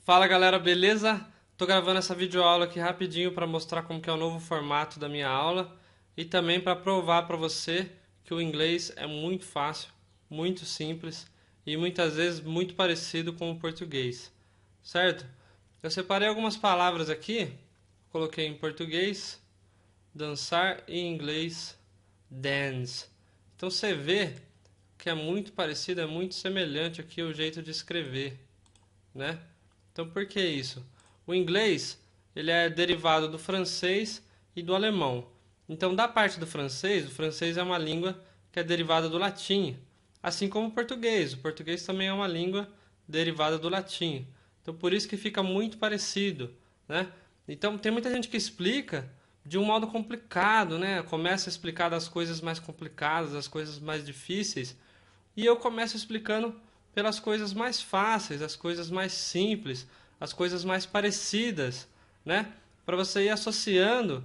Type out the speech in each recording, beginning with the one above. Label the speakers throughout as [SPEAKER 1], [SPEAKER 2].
[SPEAKER 1] Fala galera, beleza? Tô gravando essa videoaula aqui rapidinho para mostrar como que é o novo formato da minha aula e também para provar para você que o inglês é muito fácil, muito simples e muitas vezes muito parecido com o português, certo? Eu separei algumas palavras aqui, coloquei em português, dançar e em inglês, dance. Então você vê que é muito parecido, é muito semelhante aqui o jeito de escrever, né? Então, por que isso? O inglês, ele é derivado do francês e do alemão. Então, da parte do francês, o francês é uma língua que é derivada do latim, assim como o português. O português também é uma língua derivada do latim. Então, por isso que fica muito parecido, né? Então, tem muita gente que explica de um modo complicado, né? Começa a explicar das coisas mais complicadas, das coisas mais difíceis, e eu começo explicando pelas coisas mais fáceis, as coisas mais simples, as coisas mais parecidas, né? Para você ir associando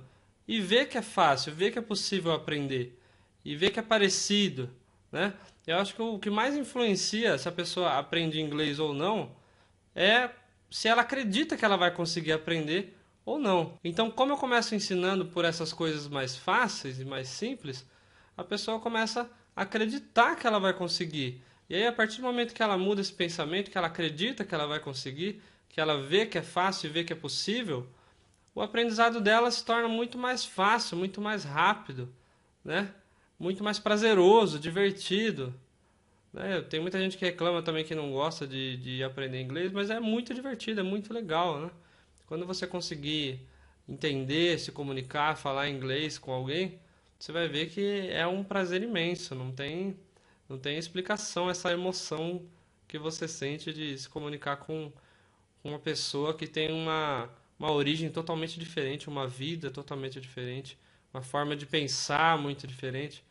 [SPEAKER 1] e ver que é fácil, ver que é possível aprender e ver que é parecido, né? Eu acho que o que mais influencia se a pessoa aprende inglês ou não é se ela acredita que ela vai conseguir aprender ou não. Então, como eu começo ensinando por essas coisas mais fáceis e mais simples, a pessoa começa a acreditar que ela vai conseguir. E aí, a partir do momento que ela muda esse pensamento, que ela acredita que ela vai conseguir, que ela vê que é fácil e vê que é possível, o aprendizado dela se torna muito mais fácil, muito mais rápido, né? Muito mais prazeroso, divertido. Né? Tem muita gente que reclama também que não gosta de aprender inglês, mas é muito divertido, é muito legal, né? Quando você conseguir entender, se comunicar, falar inglês com alguém, você vai ver que é um prazer imenso, não tem explicação essa emoção que você sente de se comunicar com uma pessoa que tem uma origem totalmente diferente, uma vida totalmente diferente, uma forma de pensar muito diferente.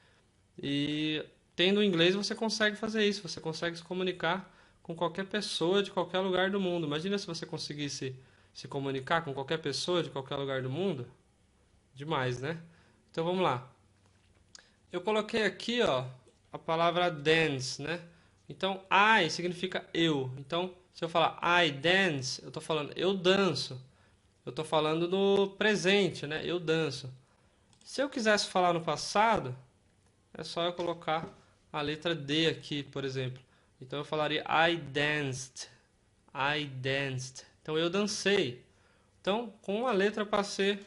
[SPEAKER 1] E tendo inglês você consegue fazer isso, você consegue se comunicar com qualquer pessoa de qualquer lugar do mundo. Imagina se você conseguisse se comunicar com qualquer pessoa de qualquer lugar do mundo. Demais, né? Então vamos lá. Eu coloquei aqui, ó, a palavra dance, né? Então, I significa eu. Então, se eu falar I dance, eu estou falando eu danço. Eu estou falando no presente, né? Eu danço. Se eu quisesse falar no passado, é só eu colocar a letra D aqui, por exemplo. Então eu falaria I danced. I danced. Então eu dancei. Então, com a letra eu passei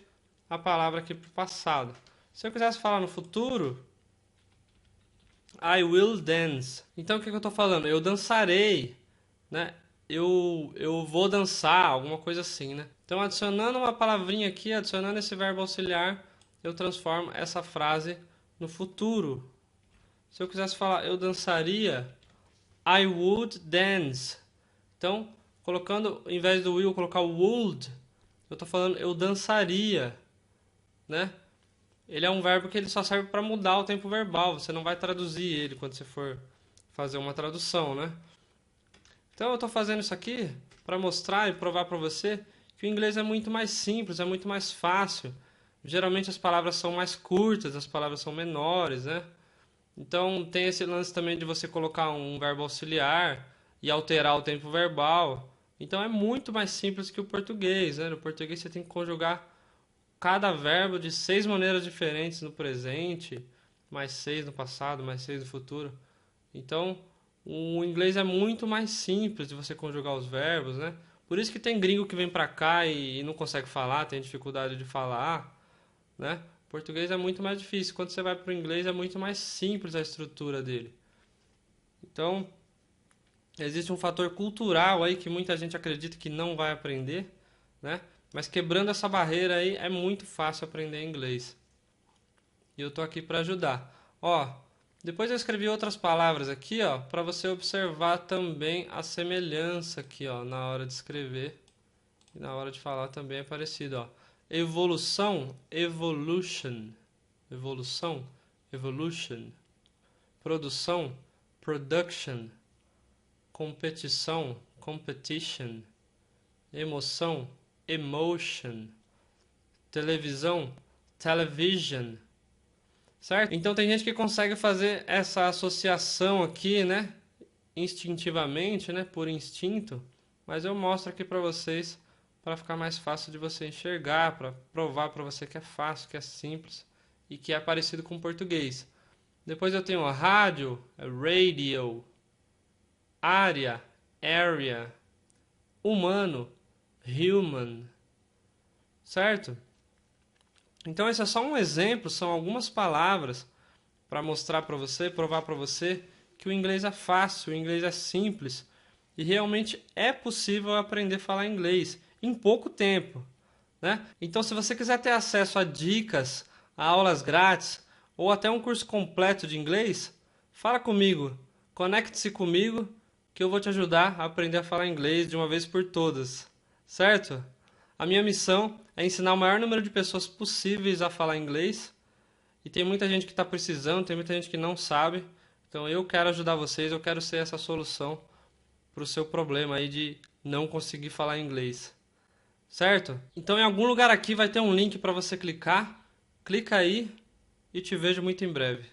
[SPEAKER 1] a palavra aqui para o passado. Se eu quisesse falar no futuro, I will dance. Então o que eu estou falando? Eu dançarei, né? Eu vou dançar, alguma coisa assim, né? Então adicionando uma palavrinha aqui, adicionando esse verbo auxiliar, eu transformo essa frase no futuro. Se eu quisesse falar eu dançaria, I would dance. Então, colocando, em vez do will, colocar o would, eu estou falando eu dançaria, né? Ele é um verbo que ele só serve para mudar o tempo verbal. Você não vai traduzir ele quando você for fazer uma tradução, né? Então, eu estou fazendo isso aqui para mostrar e provar para você que o inglês é muito mais simples, é muito mais fácil. Geralmente as palavras são mais curtas, as palavras são menores, né? Então tem esse lance também de você colocar um verbo auxiliar e alterar o tempo verbal. Então é muito mais simples que o português, né? No português você tem que conjugar cada verbo de 6 maneiras diferentes no presente, mais 6 no passado, mais 6 no futuro. Então o inglês é muito mais simples de você conjugar os verbos, né? Por isso que tem gringo que vem pra cá e não consegue falar, tem dificuldade de falar, né? O português é muito mais difícil. Quando você vai para o inglês é muito mais simples a estrutura dele. Então, existe um fator cultural aí que muita gente acredita que não vai aprender, né? Mas quebrando essa barreira aí é muito fácil aprender inglês. E eu tô aqui para ajudar. Ó, depois eu escrevi outras palavras aqui, ó, para você observar também a semelhança aqui, ó, na hora de escrever e na hora de falar também é parecido, ó. Evolução, evolution. Evolução, evolution. Produção, production. Competição, competition. Emoção, emotion. Televisão, television. Certo? Então tem gente que consegue fazer essa associação aqui, né? Instintivamente, né? Por instinto. mas eu mostro aqui para vocês para ficar mais fácil de você enxergar, para provar para você que é fácil, que é simples e que é parecido com o português. Depois eu tenho rádio, radio, área, area, humano, human, certo? Então esse é só um exemplo, são algumas palavras para mostrar para você, provar para você que o inglês é fácil, o inglês é simples e realmente é possível aprender a falar inglês em pouco tempo, né? Então se você quiser ter acesso a dicas, a aulas grátis ou até um curso completo de inglês, fala comigo, conecte-se comigo que eu vou te ajudar a aprender a falar inglês de uma vez por todas, certo? A minha missão é ensinar o maior número de pessoas possíveis a falar inglês. E tem muita gente que está precisando, tem muita gente que não sabe. Então eu quero ajudar vocês, eu quero ser essa solução para o seu problema aí de não conseguir falar inglês. Certo? Então em algum lugar aqui vai ter um link para você clicar. Clica aí e te vejo muito em breve.